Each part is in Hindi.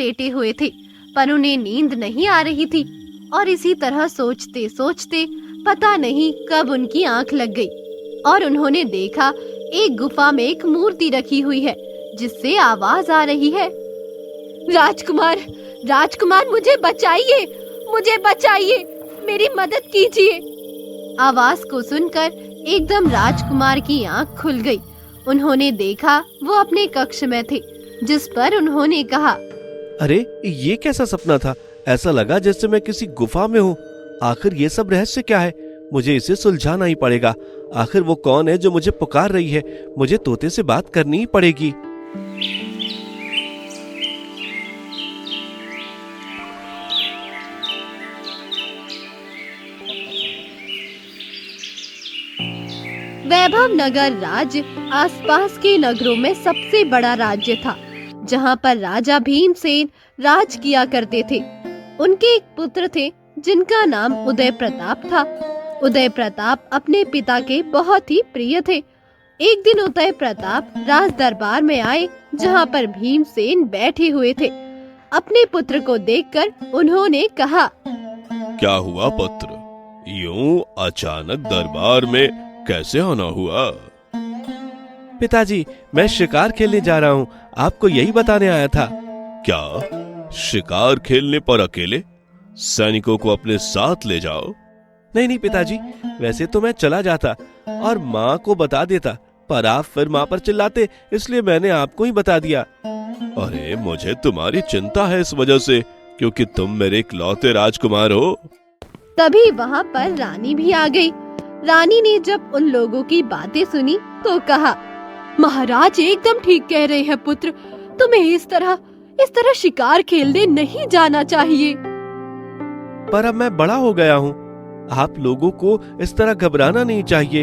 लेटे हुए थे, पर उन्हें नींद नहीं आ रही थी और इसी तरह सोचते सोचते पता नहीं कब उनकी आंख लग गई और उन्होंने देखा एक गुफा में एक मूर्ति रखी हुई है जिससे आवाज आ रही है, राजकुमार, राजकुमार, मुझे बचाइए, मुझे बचाइए, मेरी मदद कीजिए। आवाज को सुनकर एकदम राजकुमार की आंख खुल गई। उन्होंने देखा वो अपने कक्ष में थे, जिस पर उन्होंने कहा, अरे ये कैसा सपना था? ऐसा लगा जैसे मैं किसी गुफा में हूँ। आखिर ये सब रहस्य क्या है? मुझे इसे सुलझाना ही पड़ेगा। आखिर वो कौन है जो मुझे पुकार रही है? मुझे तोते से बात करनी ही पड़ेगी। वैभव नगर राज्य आसपास के नगरों में सबसे बड़ा राज्य था, जहाँ पर राजा भीमसेन राज किया करते थे। उनके एक पुत्र थे जिनका नाम उदय प्रताप था। उदय प्रताप अपने पिता के बहुत ही प्रिय थे। एक दिन उदय प्रताप राज दरबार में आए, जहाँ पर भीमसेन बैठे हुए थे। अपने पुत्र को देखकर उन्होंने कहा, क्या हुआ पुत्र? यूं अचानक दरबार में कैसे आना हुआ? पिताजी, मैं शिकार खेलने जा रहा हूँ, आपको यही बताने आया था। क्या शिकार खेलने पर अकेले? सैनिकों को अपने साथ ले जाओ। नहीं नहीं पिताजी, वैसे तो मैं चला जाता और माँ को बता देता, पर आप फिर माँ पर चिल्लाते, इसलिए मैंने आपको ही बता दिया। अरे मुझे तुम्हारी चिंता है इस वजह से, क्योंकि तुम मेरे इकलौते राजकुमार हो। तभी वहाँ पर रानी भी आ गई। रानी ने जब उन लोगों की बातें सुनी तो कहा, महाराज एकदम ठीक कह रहे हैं पुत्र, तुम्हें इस तरह शिकार खेलने नहीं जाना चाहिए। पर अब मैं बड़ा हो गया हूँ, आप लोगों को इस तरह घबराना नहीं चाहिए।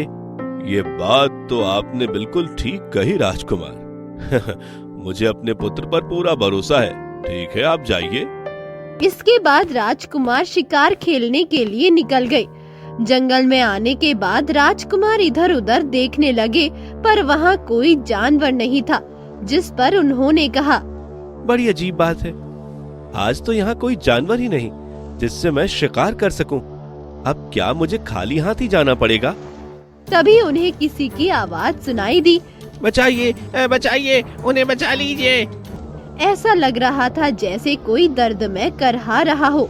ये बात तो आपने बिल्कुल ठीक कही राजकुमार। मुझे अपने पुत्र पर पूरा भरोसा है। ठीक है, आप जाइए। इसके बाद राजकुमार शिकार खेलने के लिए निकल गए। जंगल में आने के बाद राजकुमार इधर उधर देखने लगे, पर वहाँ कोई जानवर नहीं था, जिस पर उन्होंने कहा, बड़ी अजीब बात है, आज तो यहाँ कोई जानवर ही नहीं जिससे मैं शिकार कर सकूं। अब क्या मुझे खाली हाथ ही जाना पड़ेगा? तभी उन्हें किसी की आवाज सुनाई दी, बचाइए, बचाइए, उन्हें बचा लीजिए। ऐसा लग रहा था जैसे कोई दर्द में करहा रहा हो।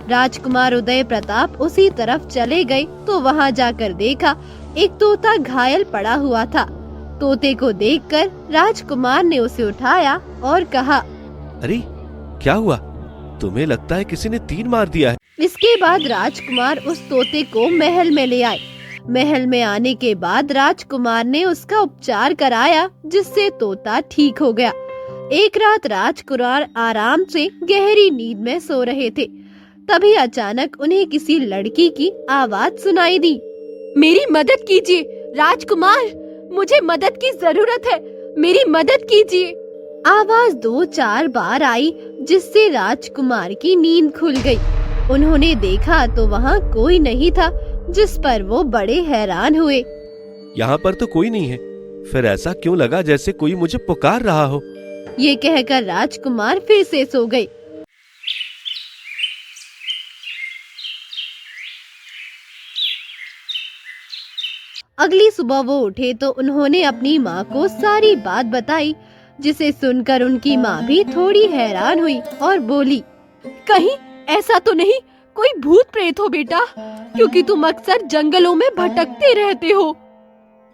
राजकुमार उदय प्रताप उसी तरफ चले गए तो वहाँ जाकर देखा एक तोता घायल पड़ा हुआ था। तोते को देखकर राजकुमार ने उसे उठाया और कहा, अरे क्या हुआ? तुम्हें लगता है किसी ने तीर मार दिया है। इसके बाद राजकुमार उस तोते को महल में ले आए। महल में आने के बाद राजकुमार ने उसका उपचार कराया, जिससे तोता ठीक हो गया। एक रात राजकुमार आराम से गहरी नींद में सो रहे थे। तभी अचानक उन्हें किसी लड़की की आवाज सुनाई दी, मेरी मदद कीजिए राजकुमार, मुझे मदद की जरूरत है, मेरी मदद कीजिए। आवाज 2-4 बार आई, जिससे राजकुमार की नींद खुल गई। उन्होंने देखा तो वहाँ कोई नहीं था, जिस पर वो बड़े हैरान हुए। यहाँ पर तो कोई नहीं है, फिर ऐसा क्यों लगा जैसे कोई मुझे पुकार रहा हो। ये कहकर राजकुमार फिर से सो गए। अगली सुबह वो उठे तो उन्होंने अपनी माँ को सारी बात बताई, जिसे सुनकर उनकी माँ भी थोड़ी हैरान हुई और बोली, कहीं ऐसा तो नहीं कोई भूत प्रेत हो बेटा, क्योंकि तुम अक्सर जंगलों में भटकते रहते हो।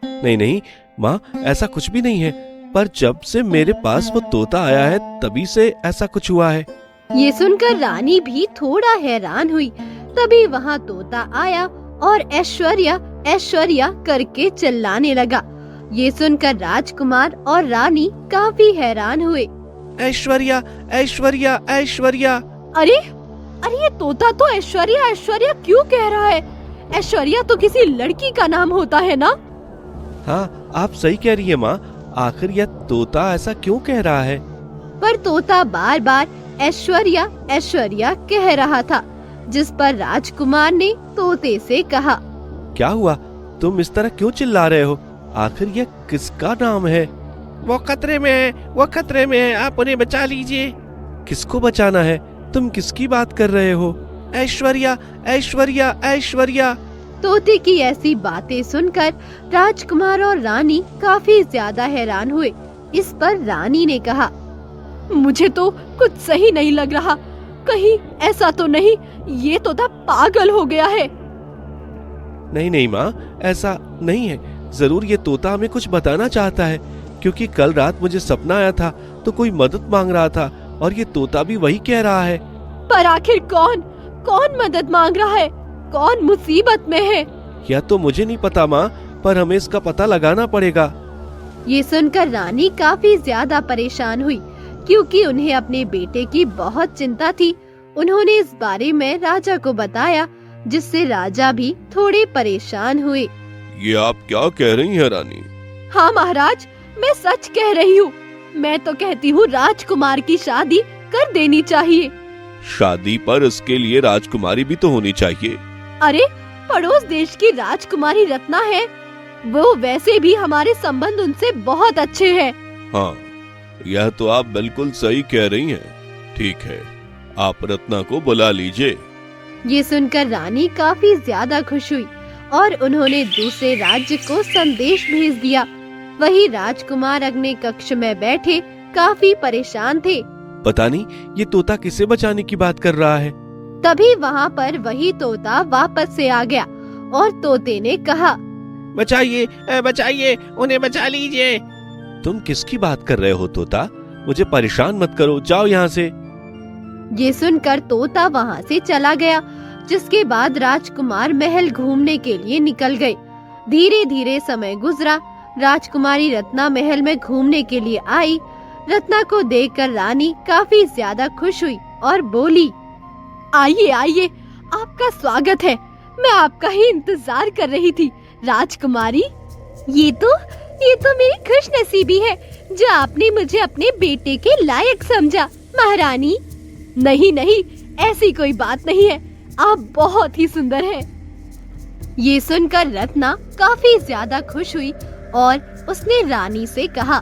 नहीं नहीं माँ, ऐसा कुछ भी नहीं है, पर जब से मेरे पास वो तोता आया है तभी से ऐसा कुछ हुआ है। ये सुनकर रानी भी थोड़ा हैरान हुई। तभी वहाँ तोता आया और ऐश्वर्या ऐश्वर्या करके चिल्लाने लगा। ये सुनकर राजकुमार और रानी काफी हैरान हुए। ऐश्वर्या, ऐश्वर्या, ऐश्वर्या। अरे अरे, ये तोता तो ऐश्वर्या ऐश्वर्या क्यों कह रहा है? ऐश्वर्या तो किसी लड़की का नाम होता है ना? हाँ, आप सही कह रही है माँ, आखिर यह तोता ऐसा क्यों कह रहा है? पर तोता बार बार ऐश्वर्या ऐश्वर्या कह रहा था, जिस पर राजकुमार ने तोते से कहा, क्या हुआ? तुम इस तरह क्यों चिल्ला रहे हो? आखिर यह किसका नाम है? वो खतरे में है, वो खतरे में है, आप उन्हें बचा लीजिए। किसको बचाना है? तुम किसकी बात कर रहे हो? ऐश्वर्या, ऐश्वर्या, ऐश्वर्या। तोते की ऐसी बातें सुनकर राजकुमार और रानी काफी ज्यादा हैरान हुए। इस पर रानी ने कहा, मुझे तो कुछ सही नहीं लग रहा, कहीं ऐसा तो नहीं ये तोता पागल हो गया है। नहीं नहीं माँ, ऐसा नहीं है। जरूर ये तोता हमें कुछ बताना चाहता है, क्योंकि कल रात मुझे सपना आया था तो कोई मदद मांग रहा था और ये तोता भी वही कह रहा है। पर आखिर कौन मदद मांग रहा है? कौन मुसीबत में है? या तो मुझे नहीं पता माँ, पर हमें इसका पता लगाना पड़ेगा। ये सुनकर रानी काफी ज्यादा परेशान हुई, क्योंकि उन्हें अपने बेटे की बहुत चिंता थी। उन्होंने इस बारे में राजा को बताया, जिससे राजा भी थोड़े परेशान हुए। ये आप क्या कह रही हैं रानी? हाँ महाराज, मैं सच कह रही हूँ। मैं तो कहती हूँ राजकुमार की शादी कर देनी चाहिए। शादी पर इसके लिए राजकुमारी भी तो होनी चाहिए। अरे पड़ोस देश की राजकुमारी रत्ना है, वो वैसे भी हमारे संबंध उनसे बहुत अच्छे हैं। हाँ, यह तो आप बिल्कुल सही कह रही हैं। ठीक है, आप रत्ना को बुला लीजिए। ये सुनकर रानी काफी ज्यादा खुश हुई और उन्होंने दूसरे राज्य को संदेश भेज दिया। वही राजकुमार अग्नि कक्ष में बैठे काफी परेशान थे। पता नहीं ये तोता किसे बचाने की बात कर रहा है। तभी वहाँ पर वही तोता वापस से आ गया और तोते ने कहा, बचाइए, बचाइए, उन्हें बचा लीजिए। तुम किसकी बात कर रहे हो तोता? मुझे परेशान मत करो, जाओ यहाँ से। ये सुनकर तोता वहाँ से चला गया, जिसके बाद राजकुमार महल घूमने के लिए निकल गए। धीरे धीरे समय गुजरा। राजकुमारी रत्ना महल में घूमने के लिए आई। रत्ना को देखकर रानी काफी ज्यादा खुश हुई और बोली, आइए आइए, आपका स्वागत है। मैं आपका ही इंतजार कर रही थी राजकुमारी। ये तो मेरी खुशनसीबी है जो आपने मुझे अपने बेटे के लायक समझा महारानी। नहीं नहीं, ऐसी कोई बात नहीं है, आप बहुत ही सुंदर हैं। ये सुनकर रत्ना काफी ज्यादा खुश हुई और उसने रानी से कहा,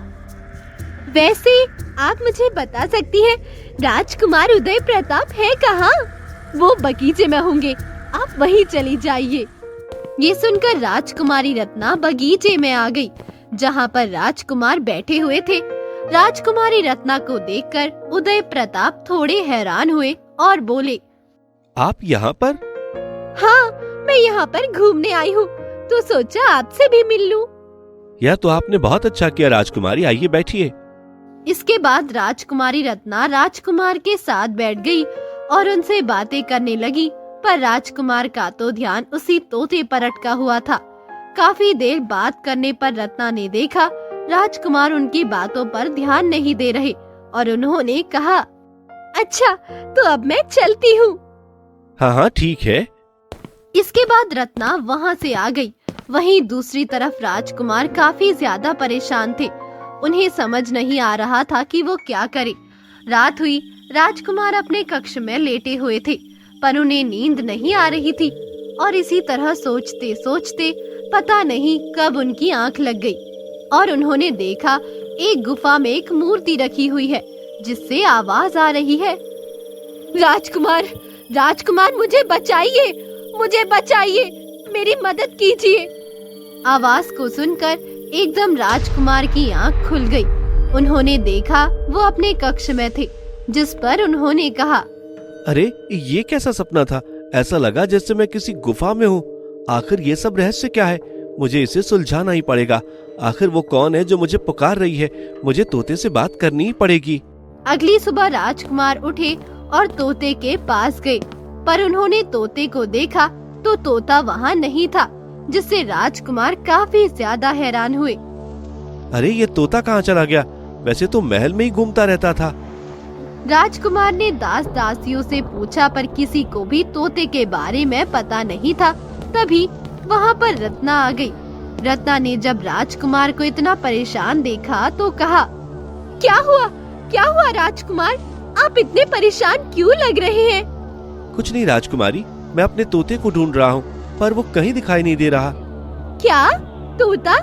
वैसे आप मुझे बता सकती हैं राजकुमार उदय प्रताप है कहाँ? वो बगीचे में होंगे, आप वहीं चली जाइए। ये सुनकर राजकुमारी रत्ना बगीचे में आ गई, जहाँ पर राजकुमार बैठे हुए थे। राजकुमारी रत्ना को देखकर उदय प्रताप थोड़े हैरान हुए और बोले, आप यहाँ पर? हाँ, मैं यहाँ पर घूमने आई हूँ, तो सोचा आपसे भी मिल लूं। यह तो आपने बहुत अच्छा किया राजकुमारी, आइए बैठिए। इसके बाद राजकुमारी रत्ना राजकुमार के साथ बैठ गई और उनसे बातें करने लगी, पर राजकुमार का तो ध्यान उसी तोते पर अटका हुआ था। काफी देर बात करने पर रत्ना ने देखा राजकुमार उनकी बातों पर ध्यान नहीं दे रहे और उन्होंने कहा, अच्छा तो अब मैं चलती हूँ। हाँ हाँ ठीक है। इसके बाद रत्ना वहाँ से आ गई। वहीं दूसरी तरफ राजकुमार काफी ज्यादा परेशान थे। उन्हें समझ नहीं आ रहा था कि वो क्या करे। रात हुई। राजकुमार अपने कक्ष में लेटे हुए थे, पर उन्हें नींद नहीं आ रही थी और इसी तरह सोचते सोचते पता नहीं कब उनकी आंख लग गई और उन्होंने देखा एक गुफा में एक मूर्ति रखी हुई है, जिससे आवाज आ रही है, राजकुमार, राजकुमार मुझे बचाइए, मुझे बचाइए, मेरी मदद कीजिए। आवाज को सुनकर एकदम राजकुमार की आंख खुल गई। उन्होंने देखा वो अपने कक्ष में थे, जिस पर उन्होंने कहा, अरे ये कैसा सपना था? ऐसा लगा जैसे मैं किसी गुफा में हूँ। आखिर ये सब रहस्य क्या है? मुझे इसे सुलझाना ही पड़ेगा। आखिर वो कौन है जो मुझे पुकार रही है? मुझे तोते से बात करनी ही पड़ेगी। अगली सुबह राजकुमार उठे और तोते के पास गए, पर उन्होंने तोते को देखा तो तोता वहाँ नहीं था, जिससे राजकुमार काफी ज्यादा हैरान हुए। अरे ये तोता कहाँ चला गया? वैसे तो महल में ही घूमता रहता था। राजकुमार ने दास दासियों से पूछा, पर किसी को भी तोते के बारे में पता नहीं था। तभी वहाँ पर रत्ना आ गई। रत्ना ने जब राजकुमार को इतना परेशान देखा तो कहा, क्या हुआ राजकुमार, आप इतने परेशान क्यों लग रहे हैं? कुछ नहीं राजकुमारी, मैं अपने तोते को ढूंढ रहा हूँ, पर वो कहीं दिखाई नहीं दे रहा। क्या तोता?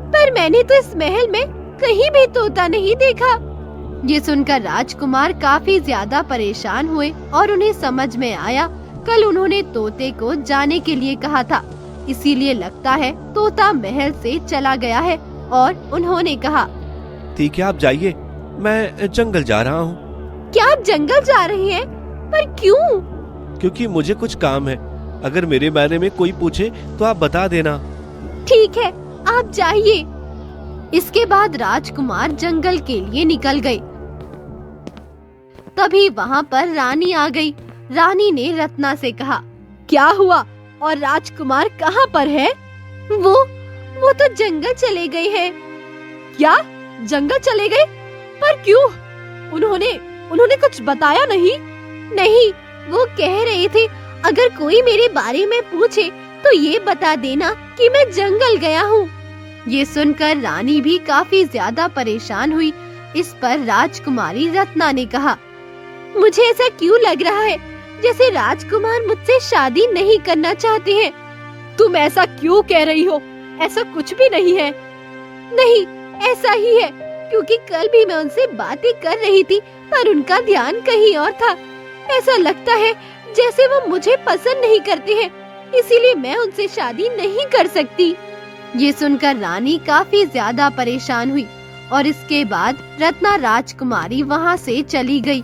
पर मैंने तो इस महल में कहीं भी तोता नहीं देखा। ये सुनकर राजकुमार काफी ज्यादा परेशान हुए और उन्हें समझ में आया कल उन्होंने तोते को जाने के लिए कहा था, इसीलिए लगता है तोता महल से चला गया है। और उन्होंने कहा, ठीक है आप जाइए, मैं जंगल जा रहा हूँ। क्या आप जंगल जा रहे हैं? पर क्यों? क्योंकि मुझे कुछ काम है। अगर मेरे बारे में कोई पूछे तो आप बता देना। ठीक है, आप जाइए। इसके बाद राजकुमार जंगल के लिए निकल गए। तभी वहाँ पर रानी आ गई। रानी ने रत्ना से कहा, क्या हुआ और राजकुमार कहाँ पर है? वो तो जंगल चले गए हैं। क्या जंगल चले गए? पर क्यों? उन्होंने कुछ बताया नहीं? नहीं, वो कह रहे थे अगर कोई मेरे बारे में पूछे तो ये बता देना कि मैं जंगल गया हूँ। ये सुनकर रानी भी काफी ज्यादा परेशान हुई। इस पर राजकुमारी रत्ना ने कहा, मुझे ऐसा क्यों लग रहा है जैसे राजकुमार मुझसे शादी नहीं करना चाहते हैं। तुम ऐसा क्यों कह रही हो? ऐसा कुछ भी नहीं है। नहीं, ऐसा ही है, क्योंकि कल भी मैं उनसे बातें कर रही थी पर उनका ध्यान कहीं और था। ऐसा लगता है जैसे वो मुझे पसंद नहीं करते हैं, इसीलिए मैं उनसे शादी नहीं कर सकती। ये सुनकर रानी काफी ज्यादा परेशान हुई और इसके बाद रत्ना राजकुमारी वहाँ से चली गई।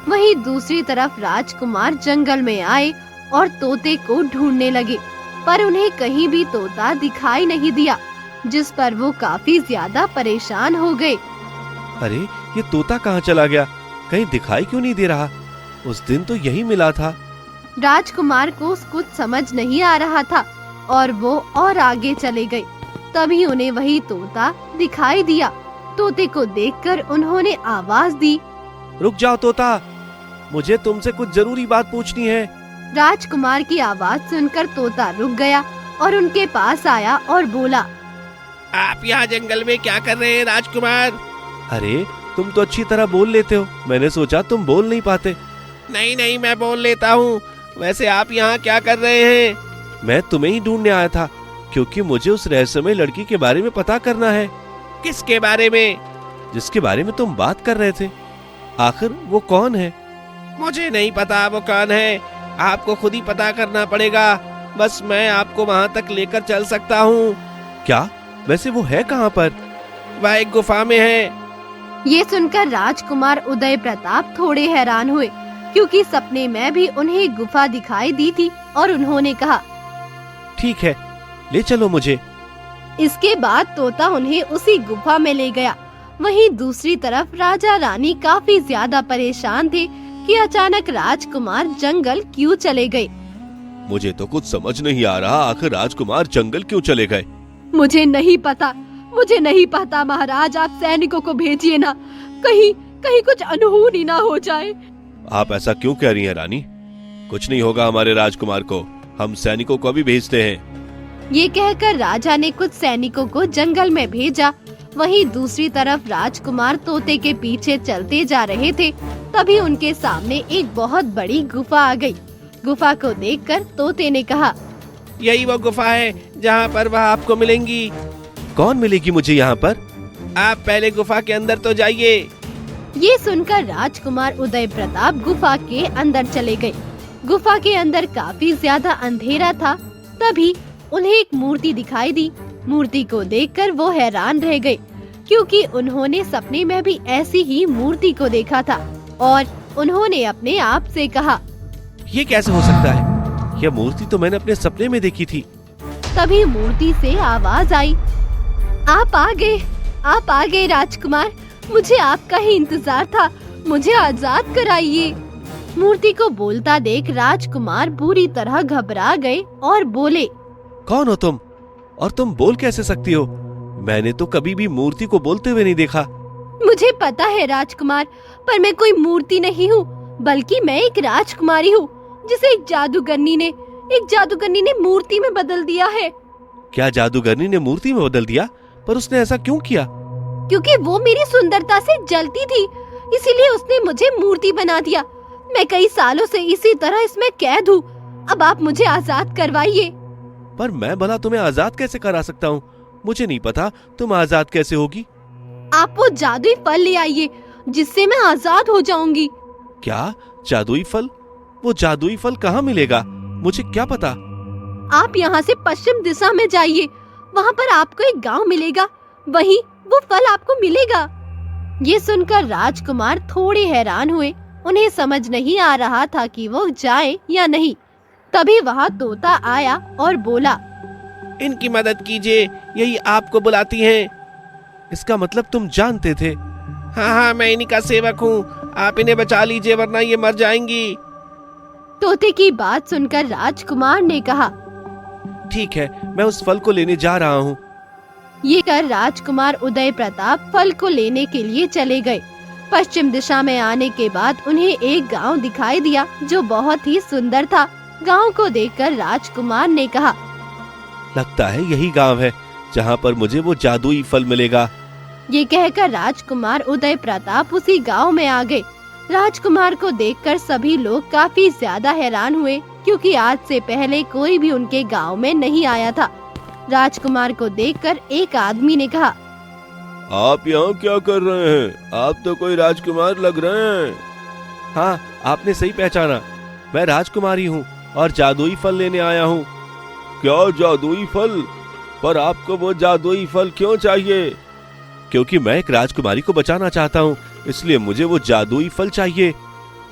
वहीं दूसरी तरफ राजकुमार जंगल में आए और तोते को ढूंढने लगे, पर उन्हें कहीं भी तोता दिखाई नहीं दिया, जिस पर वो काफी ज्यादा परेशान हो गए। अरे ये तोता कहाँ चला गया? कहीं दिखाई क्यों नहीं दे रहा? उस दिन तो यही मिला था। राजकुमार को कुछ समझ नहीं आ रहा था और वो और आगे चले गए। तभी उन्हें वही तोता दिखाई दिया। तोते को देखकर उन्होंने आवाज दी, रुक जाओ तोता, मुझे तुमसे कुछ जरूरी बात पूछनी है। राजकुमार की आवाज सुनकर तोता रुक गया और उनके पास आया और बोला, आप यहाँ जंगल में क्या कर रहे हैं राजकुमार? अरे तुम तो अच्छी तरह बोल लेते हो, मैंने सोचा तुम बोल नहीं पाते। नहीं, मैं बोल लेता हूँ। वैसे आप यहाँ क्या कर रहे हैं? मैं तुम्हें ही ढूंढने आया था, क्योंकि मुझे उस रहस्यमय लड़की के बारे में पता करना है। किसके बारे में? जिसके बारे में तुम बात कर रहे थे। आखिर वो कौन है? मुझे नहीं पता वो कौन है, आपको खुद ही पता करना पड़ेगा। बस मैं आपको वहाँ तक लेकर चल सकता हूँ। क्या? वैसे वो है कहाँ पर? वह एक गुफा में है। ये सुनकर राजकुमार उदय प्रताप थोड़े हैरान हुए, क्योंकि सपने में भी उन्हें गुफा दिखाई दी थी और उन्होंने कहा, ठीक है, ले चलो मुझे। इसके बाद तोता उन्हें उसी गुफा में ले गया। वहीं दूसरी तरफ राजा रानी काफी ज्यादा परेशान थे कि अचानक राजकुमार जंगल क्यों चले गए। मुझे तो कुछ समझ नहीं आ रहा, आखिर राजकुमार जंगल क्यों चले गए? मुझे नहीं पता महाराज, आप सैनिकों को भेजिए ना, कहीं कुछ अनहोनी ना हो जाए। आप ऐसा क्यों कह रही हैं रानी? कुछ नहीं होगा हमारे राजकुमार को, हम सैनिकों को भी भेजते हैं। ये कहकर राजा ने कुछ सैनिकों को जंगल में भेजा। वहीं दूसरी तरफ राजकुमार तोते के पीछे चलते जा रहे थे। तभी उनके सामने एक बहुत बड़ी गुफा आ गई। गुफा को देखकर तोते ने कहा, यही वो गुफा है जहाँ पर वह आपको मिलेंगी। कौन मिलेगी मुझे यहाँ पर? आप पहले गुफा के अंदर तो जाइए। ये सुनकर राजकुमार उदय प्रताप गुफा के अंदर चले गए। गुफा के अंदर काफी ज्यादा अंधेरा था। तभी उन्हें एक मूर्ति दिखाई दी। मूर्ति को देखकर वो हैरान रह गए, क्योंकि उन्होंने सपने में भी ऐसी ही मूर्ति को देखा था और उन्होंने अपने आप से कहा, ये कैसे हो सकता है? यह मूर्ति तो मैंने अपने सपने में देखी थी। तभी मूर्ति से आवाज आई, आप आ गए राजकुमार, मुझे आपका ही इंतजार था, मुझे आजाद कराइए। मूर्ति को बोलता देख राजकुमार बुरी तरह घबरा गए और बोले, कौन हो तुम और तुम बोल कैसे सकती हो? मैंने तो कभी भी मूर्ति को बोलते हुए नहीं देखा। मुझे पता है राजकुमार, पर मैं कोई मूर्ति नहीं हूँ, बल्कि मैं एक राजकुमारी हूँ जिसे एक जादूगरनी ने मूर्ति में बदल दिया है। क्या जादूगरनी ने मूर्ति में बदल दिया? पर उसने ऐसा क्यों किया? क्योंकि वो मेरी सुंदरता से जलती थी, इसीलिए उसने मुझे मूर्ति बना दिया। मैं कई सालों से इसी तरह इसमें कैद हूँ। अब आप मुझे आजाद करवाइए। पर मैं भला तुम्हें आजाद कैसे करा सकता हूँ? मुझे नहीं पता तुम आजाद कैसे होगी। आप वो जादुई फल ले आइए जिससे मैं आजाद हो जाऊंगी। क्या जादुई फल? वो जादुई फल कहाँ मिलेगा? मुझे क्या पता। आप यहाँ से पश्चिम दिशा में जाइए, वहाँ पर आपको एक गांव मिलेगा, वहीं वो फल आपको मिलेगा। ये सुनकर राजकुमार थोड़े हैरान हुए। उन्हें समझ नहीं आ रहा था कि वो जाए या नहीं। तभी वहाँ तोता आया और बोला, इनकी मदद कीजिए, यही आपको बुलाती हैं। इसका मतलब तुम जानते थे? हाँ हाँ, मैं इन्हीं का सेवक हूँ, आप इन्हें बचा लीजिए वरना ये मर जाएंगी। तोते की बात सुनकर राजकुमार ने कहा, ठीक है, मैं उस फल को लेने जा रहा हूँ। ये कर राजकुमार उदय प्रताप फल को लेने के लिए चले गए। पश्चिम दिशा में आने के बाद उन्हें एक गांव दिखाई दिया जो बहुत ही सुंदर था। गांव को देखकर राजकुमार ने कहा, लगता है यही गांव है जहाँ पर मुझे वो जादुई फल मिलेगा। ये कहकर राजकुमार उदय प्रताप उसी गांव में आ गए। राजकुमार को देखकर सभी लोग काफी ज्यादा हैरान हुए, क्योंकि आज से पहले कोई भी उनके गांव में नहीं आया था। राजकुमार को देखकर एक आदमी ने कहा, आप यहाँ क्या कर रहे हैं? आप तो कोई राजकुमार लग रहे हैं। हाँ, आपने सही पहचाना, मैं राजकुमारी हूँ और जादुई फल लेने आया हूँ। क्या जादुई फल? पर आपको वो जादुई फल क्यों चाहिए? क्योंकि मैं एक राजकुमारी को बचाना चाहता हूँ, इसलिए मुझे वो जादुई फल चाहिए।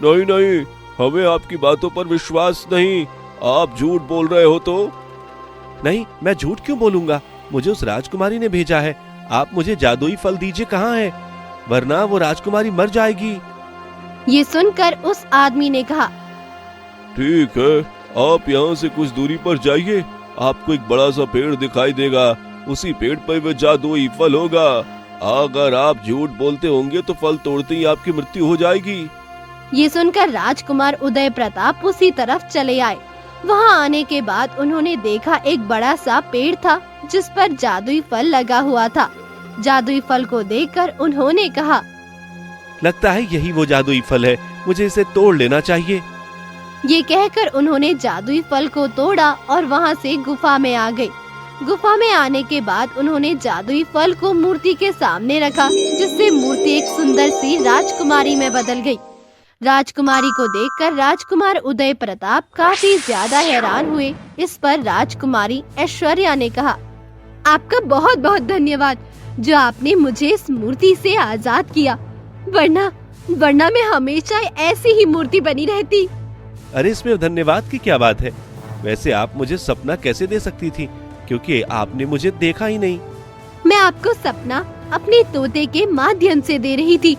नहीं नहीं, हमें आपकी बातों पर विश्वास नहीं, आप झूठ बोल रहे हो। तो नहीं, मैं झूठ क्यों बोलूंगा? मुझे उस राजकुमारी ने भेजा है। आप मुझे जादुई फल दीजिए, कहाँ है? वरना वो राजकुमारी मर जाएगी। ये सुनकर उस आदमी ने कहा, ठीक है, आप यहाँ से कुछ दूरी पर जाइए, आपको एक बड़ा सा पेड़ दिखाई देगा, उसी पेड़ पर वो जादुई फल होगा। अगर आप झूठ बोलते होंगे तो फल तोड़ते ही आपकी मृत्यु हो जाएगी। ये सुनकर राजकुमार उदय प्रताप उसी तरफ चले आए। वहाँ आने के बाद उन्होंने देखा एक बड़ा सा पेड़ था जिस पर जादुई फल लगा हुआ था। जादुई फल को देखकर उन्होंने कहा, लगता है यही वो जादुई फल है, मुझे इसे तोड़ लेना चाहिए। ये कहकर उन्होंने जादुई फल को तोड़ा और वहाँ से गुफा में आ गए। गुफा में आने के बाद उन्होंने जादुई फल को मूर्ति के सामने रखा, जिससे मूर्ति एक सुंदर सी राजकुमारी में बदल गई। राजकुमारी को देखकर राजकुमार उदय प्रताप काफी ज्यादा हैरान हुए। इस पर राजकुमारी ऐश्वर्या ने कहा, आपका बहुत बहुत धन्यवाद जो आपने मुझे इस मूर्ति से आजाद किया, वरना मैं हमेशा ऐसी ही मूर्ति बनी रहती। अरे इसमें धन्यवाद की क्या बात है? वैसे आप मुझे सपना कैसे दे सकती थी, क्योंकि आपने मुझे देखा ही नहीं। मैं आपको सपना अपने तोते के माध्यम से दे रही थी,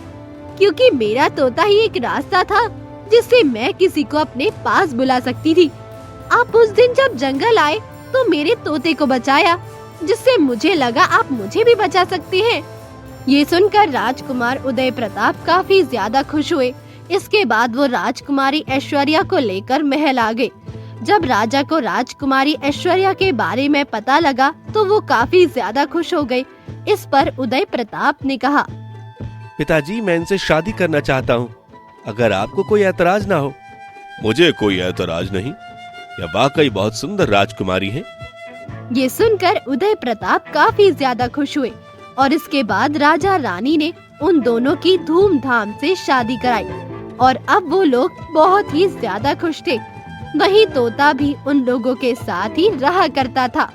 क्योंकि मेरा तोता ही एक रास्ता था जिससे मैं किसी को अपने पास बुला सकती थी। आप उस दिन जब जंगल आए तो मेरे तोते को बचाया, जिससे मुझे लगा आप मुझे भी बचा सकते हैं। ये सुनकर राजकुमार उदय प्रताप काफी ज्यादा खुश हुए। इसके बाद वो राजकुमारी ऐश्वर्या को लेकर महल आ गए। जब राजा को राजकुमारी ऐश्वर्या के बारे में पता लगा तो वो काफी ज्यादा खुश हो गए। इस पर उदय प्रताप ने कहा, पिताजी, मैं इनसे शादी करना चाहता हूँ, अगर आपको कोई ऐतराज ना हो। मुझे कोई ऐतराज नहीं, यह वाकई बहुत सुंदर राजकुमारी है। ये सुनकर उदय प्रताप काफी ज्यादा खुश हुए और इसके बाद राजा रानी ने उन दोनों की धूमधाम से शादी कराई और अब वो लोग बहुत ही ज्यादा खुश थे। वहीं तोता भी उन लोगों के साथ ही रहा करता था।